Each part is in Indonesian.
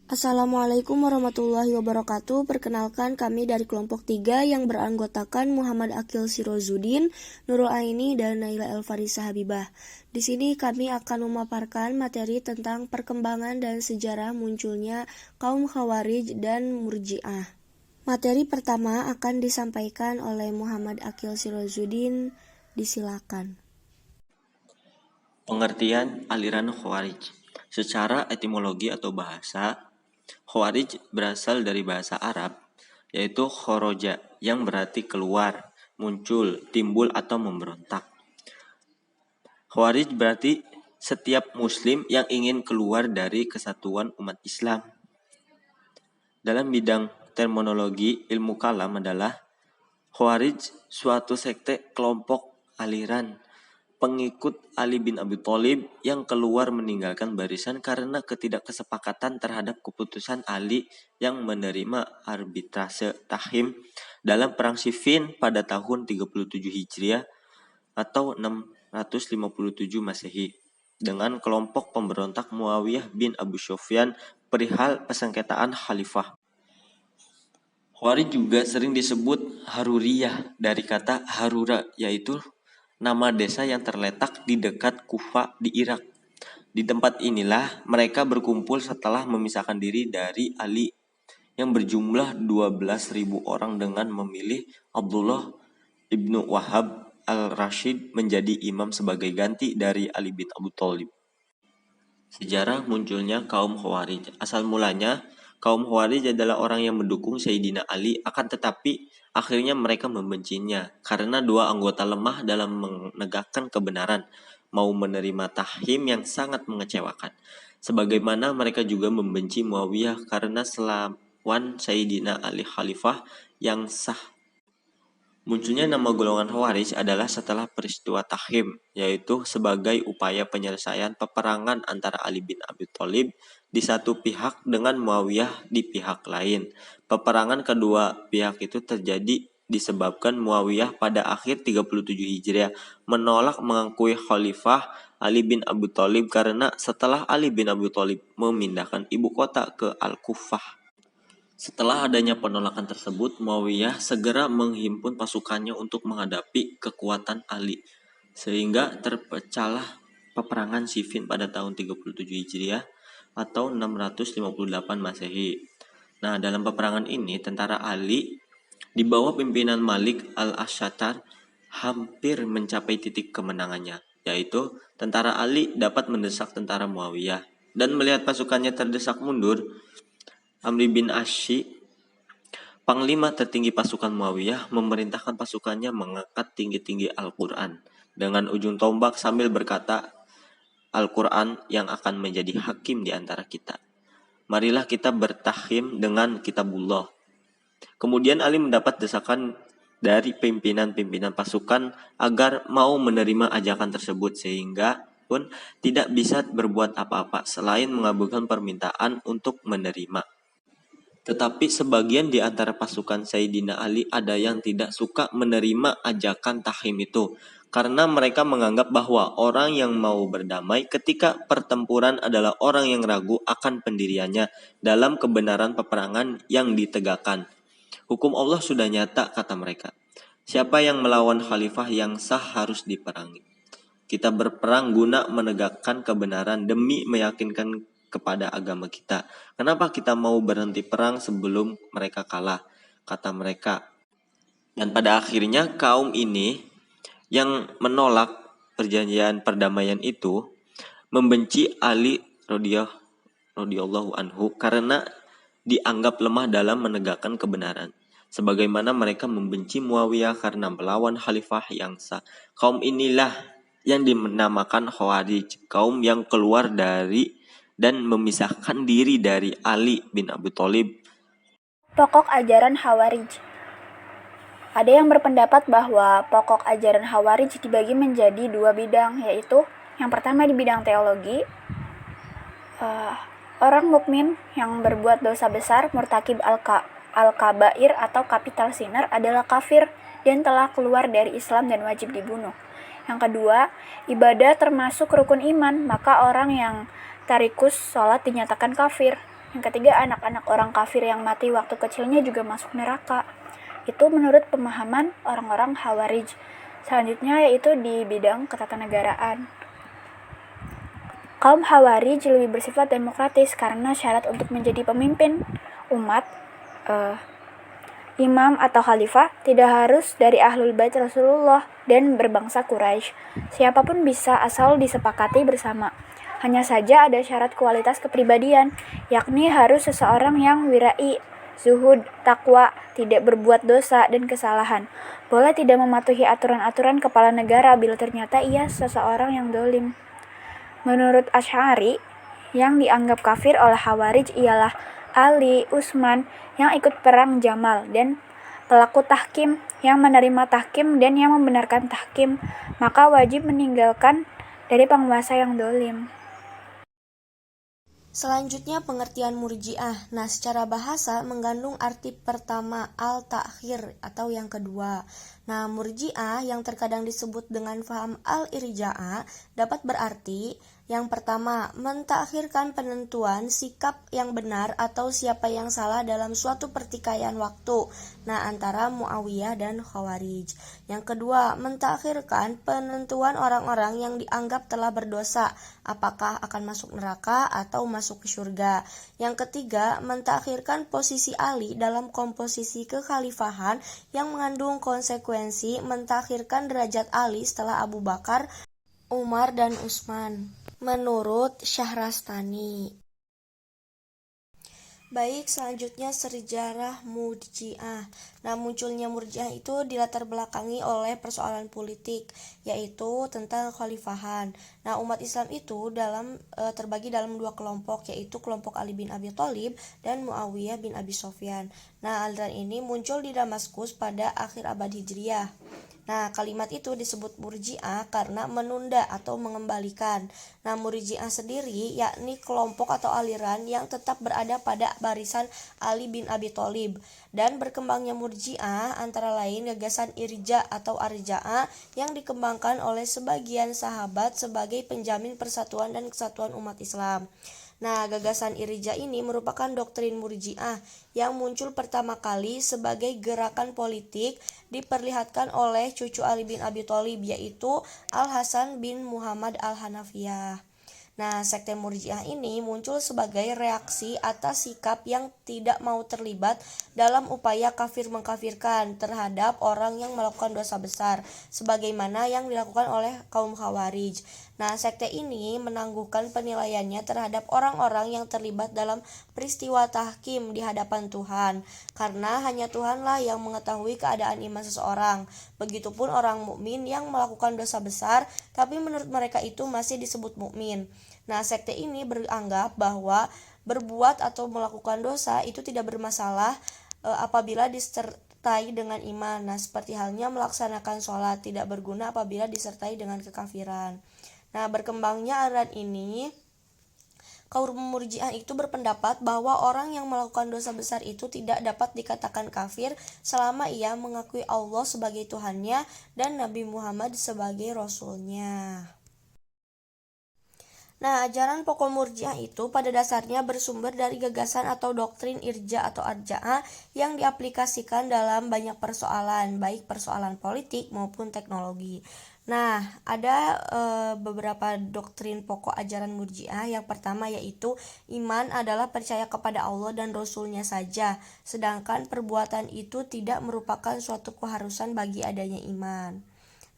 Assalamualaikum warahmatullahi wabarakatuh. Perkenalkan kami dari kelompok 3 yang beranggotakan Muhammad Akil Sirozudin, Nurul Aini, dan Naila Elfarisa Habibah. Di sini kami akan memaparkan materi tentang perkembangan dan sejarah munculnya kaum Khawarij dan Murji'ah. Materi pertama akan disampaikan oleh Muhammad Akil Sirozudin. Disilakan. Pengertian aliran Khawarij. Secara etimologi atau bahasa, Khawarij berasal dari bahasa Arab, yaitu khoroja, yang berarti keluar, muncul, timbul, atau memberontak. Khawarij berarti setiap muslim yang ingin keluar dari kesatuan umat Islam. Dalam bidang terminologi ilmu kalam adalah Khawarij suatu sekte kelompok aliran pengikut Ali bin Abi Thalib yang keluar meninggalkan barisan karena ketidakkesepakatan terhadap keputusan Ali yang menerima arbitrase Tahim dalam perang Siffin pada tahun 37 Hijriah atau 657 Masehi dengan kelompok pemberontak Muawiyah bin Abu Sufyan perihal persengketaan khalifah. Khawarij juga sering disebut Haruriyah dari kata Harura, yaitu nama desa yang terletak di dekat Kufa di Irak. Di tempat inilah mereka berkumpul setelah memisahkan diri dari Ali yang berjumlah 12.000 orang dengan memilih Abdullah ibnu Wahab al-Rashid menjadi imam sebagai ganti dari Ali bin Abi Thalib. Sejarah munculnya kaum Khawarij. Asal mulanya, kaum Khawarij adalah orang yang mendukung Sayyidina Ali, akan tetapi akhirnya mereka membencinya karena dua anggota lemah dalam menegakkan kebenaran, mau menerima tahkim yang sangat mengecewakan. Sebagaimana mereka juga membenci Muawiyah karena selawan Sayyidina Ali Khalifah yang sah. Munculnya nama golongan Khawarij adalah setelah peristiwa Tahkim, yaitu sebagai upaya penyelesaian peperangan antara Ali bin Abi Thalib di satu pihak dengan Muawiyah di pihak lain. Peperangan kedua pihak itu terjadi disebabkan Muawiyah pada akhir 37 Hijriah menolak mengakui Khalifah Ali bin Abi Thalib karena setelah Ali bin Abi Thalib memindahkan ibu kota ke Al-Kufah. Setelah adanya penolakan tersebut, Muawiyah segera menghimpun pasukannya untuk menghadapi kekuatan Ali, sehingga terpecahlah peperangan Siffin pada tahun 37 Hijriah atau 658 Masehi. Nah, dalam peperangan ini, tentara Ali di bawah pimpinan Malik al-Ashtar hampir mencapai titik kemenangannya, yaitu tentara Ali dapat mendesak tentara Muawiyah. Dan melihat pasukannya terdesak mundur, Amr bin Asy, panglima tertinggi pasukan Muawiyah, memerintahkan pasukannya mengangkat tinggi-tinggi Al-Quran dengan ujung tombak sambil berkata, Al-Quran yang akan menjadi hakim di antara kita. Marilah kita bertahkim dengan kitabullah. Kemudian Ali mendapat desakan dari pimpinan-pimpinan pasukan agar mau menerima ajakan tersebut, sehingga pun tidak bisa berbuat apa-apa selain mengabulkan permintaan untuk menerima. Tetapi sebagian di antara pasukan Sayyidina Ali ada yang tidak suka menerima ajakan tahkim itu, karena mereka menganggap bahwa orang yang mau berdamai ketika pertempuran adalah orang yang ragu akan pendiriannya dalam kebenaran peperangan yang ditegakkan. Hukum Allah sudah nyata, kata mereka. Siapa yang melawan khalifah yang sah harus diperangi. Kita berperang guna menegakkan kebenaran demi meyakinkan kepada agama kita. Kenapa kita mau berhenti perang sebelum mereka kalah? Kata mereka. Dan pada akhirnya kaum ini yang menolak perjanjian perdamaian itu membenci Ali radhiyallahu anhu karena dianggap lemah dalam menegakkan kebenaran. Sebagaimana mereka membenci Muawiyah karena melawan khalifah yang sah. Kaum inilah yang dinamakan Khawarij, kaum yang keluar dari dan memisahkan diri dari Ali bin Abi Thalib. Pokok ajaran Khawarij. Ada yang berpendapat bahwa pokok ajaran Khawarij dibagi menjadi dua bidang, yaitu yang pertama di bidang teologi. Orang mukmin yang berbuat dosa besar, murtakib al-kabair atau capital sinner adalah kafir dan telah keluar dari Islam dan wajib dibunuh. Yang kedua, ibadah termasuk rukun iman, maka orang yang tarikus sholat dinyatakan kafir. Yang ketiga, anak-anak orang kafir yang mati waktu kecilnya juga masuk neraka. Itu menurut pemahaman orang-orang Khawarij. Selanjutnya yaitu di bidang ketatanegaraan. Kaum Khawarij lebih bersifat demokratis karena syarat untuk menjadi pemimpin umat, imam atau khalifah, tidak harus dari ahlul bait Rasulullah dan berbangsa Quraisy. Siapapun bisa asal disepakati bersama. Hanya saja ada syarat kualitas kepribadian, yakni harus seseorang yang wirai, zuhud, takwa, tidak berbuat dosa dan kesalahan. Boleh tidak mematuhi aturan-aturan kepala negara bila ternyata ia seseorang yang dolim. Menurut Asy'ari, yang dianggap kafir oleh Khawarij ialah Ali, Utsman yang ikut perang Jamal, dan pelaku tahkim yang menerima tahkim dan yang membenarkan tahkim, maka wajib meninggalkan dari penguasa yang dolim. Selanjutnya pengertian murji'ah. Nah, secara bahasa mengandung arti pertama al-ta'khir atau yang kedua. Nah, murji'ah yang terkadang disebut dengan faham al-irja'ah dapat berarti yang pertama, mentakhirkan penentuan sikap yang benar atau siapa yang salah dalam suatu pertikaian waktu. Nah, antara Muawiyah dan Khawarij. Yang kedua, mentakhirkan penentuan orang-orang yang dianggap telah berdosa, apakah akan masuk neraka atau masuk ke surga. Yang ketiga, mentakhirkan posisi Ali dalam komposisi kekhalifahan yang mengandung konsekuensi mentakhirkan derajat Ali setelah Abu Bakar, Umar, dan Utsman. Menurut Syahrastani. Baik, selanjutnya sejarah murji'ah. Nah, munculnya murji'ah itu dilatar belakangi oleh persoalan politik, yaitu tentang khalifahan. Nah, umat Islam itu terbagi dalam dua kelompok, yaitu kelompok Ali bin Abi Thalib dan Muawiyah bin Abi Sufyan. Nah, aliran ini muncul di Damaskus pada akhir abad Hijriyah. Nah, kalimat itu disebut murji'ah karena menunda atau mengembalikan. Nah, murji'ah sendiri yakni kelompok atau aliran yang tetap berada pada barisan Ali bin Abi Thalib. Dan berkembangnya murji'ah antara lain gagasan irja atau arja'ah yang dikembangkan oleh sebagian sahabat sebagai penjamin persatuan dan kesatuan umat Islam. Nah, gagasan irja ini merupakan doktrin murji'ah yang muncul pertama kali sebagai gerakan politik diperlihatkan oleh cucu Ali bin Abi Thalib, yaitu Al-Hasan bin Muhammad Al-Hanafiyah. Nah, sekte murji'ah ini muncul sebagai reaksi atas sikap yang tidak mau terlibat dalam upaya kafir mengkafirkan terhadap orang yang melakukan dosa besar, sebagaimana yang dilakukan oleh kaum Khawarij. Nah, sekte ini menangguhkan penilaiannya terhadap orang-orang yang terlibat dalam peristiwa tahkim di hadapan Tuhan, karena hanya Tuhanlah yang mengetahui keadaan iman seseorang. Begitupun orang mukmin yang melakukan dosa besar, tapi menurut mereka itu masih disebut mukmin. Nah, sekte ini beranggap bahwa berbuat atau melakukan dosa itu tidak bermasalah apabila disertai dengan iman. Nah, seperti halnya melaksanakan sholat tidak berguna apabila disertai dengan kekafiran. Nah, berkembangnya aliran ini, kaum murji'ah itu berpendapat bahwa orang yang melakukan dosa besar itu tidak dapat dikatakan kafir selama ia mengakui Allah sebagai Tuhannya dan Nabi Muhammad sebagai Rasulnya. Nah, ajaran pokok murji'ah itu pada dasarnya bersumber dari gagasan atau doktrin irja atau arja'ah yang diaplikasikan dalam banyak persoalan, baik persoalan politik maupun teknologi. Nah, ada beberapa doktrin pokok ajaran murji'ah. Yang pertama yaitu iman adalah percaya kepada Allah dan Rasulnya saja, sedangkan perbuatan itu tidak merupakan suatu keharusan bagi adanya iman.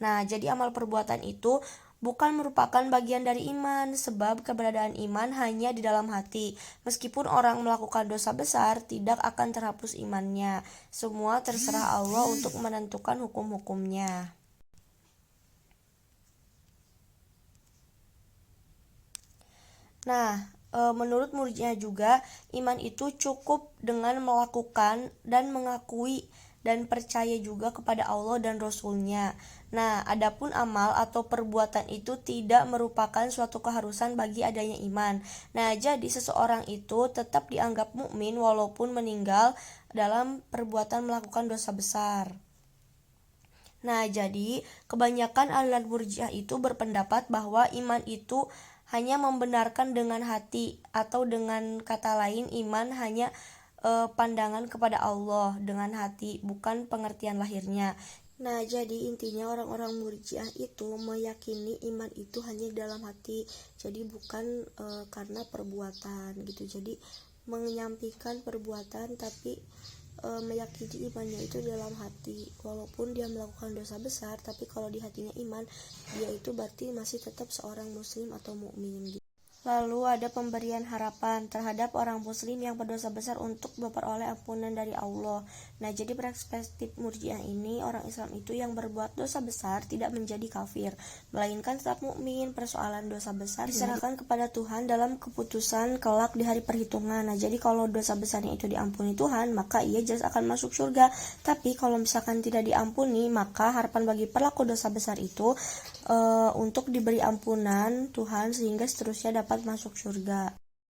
Nah, jadi amal perbuatan itu bukan merupakan bagian dari iman, sebab keberadaan iman hanya di dalam hati. Meskipun orang melakukan dosa besar, tidak akan terhapus imannya. Semua terserah Allah untuk menentukan hukum-hukumnya. Nah, menurut murji'ah juga, iman itu cukup dengan melakukan dan mengakui dan percaya juga kepada Allah dan Rasulnya. Nah, adapun amal atau perbuatan itu tidak merupakan suatu keharusan bagi adanya iman. Nah, jadi seseorang itu tetap dianggap mukmin walaupun meninggal dalam perbuatan melakukan dosa besar. Nah, jadi kebanyakan aliran murji'ah itu berpendapat bahwa iman itu hanya membenarkan dengan hati, atau dengan kata lain iman hanya pandangan kepada Allah dengan hati, bukan pengertian lahirnya. Nah, jadi intinya orang-orang Murji'ah itu meyakini iman itu hanya dalam hati, jadi bukan karena perbuatan gitu. Jadi menyampaikan perbuatan tapi meyakini imannya itu dalam hati, walaupun dia melakukan dosa besar, tapi kalau di hatinya iman, dia itu berarti masih tetap seorang muslim atau mukmin gitu. Lalu ada pemberian harapan terhadap orang muslim yang berdosa besar untuk memperoleh ampunan dari Allah. Nah, jadi perspektif Murji'ah ini, orang Islam itu yang berbuat dosa besar tidak menjadi kafir, melainkan tetap mukmin. Persoalan dosa besar diserahkan kepada Tuhan dalam keputusan kelak di hari perhitungan. Nah, jadi kalau dosa besarnya itu diampuni Tuhan, maka ia jelas akan masuk surga. Tapi kalau misalkan tidak diampuni, maka harapan bagi pelaku dosa besar itu untuk diberi ampunan Tuhan sehingga seterusnya dapat masuk surga.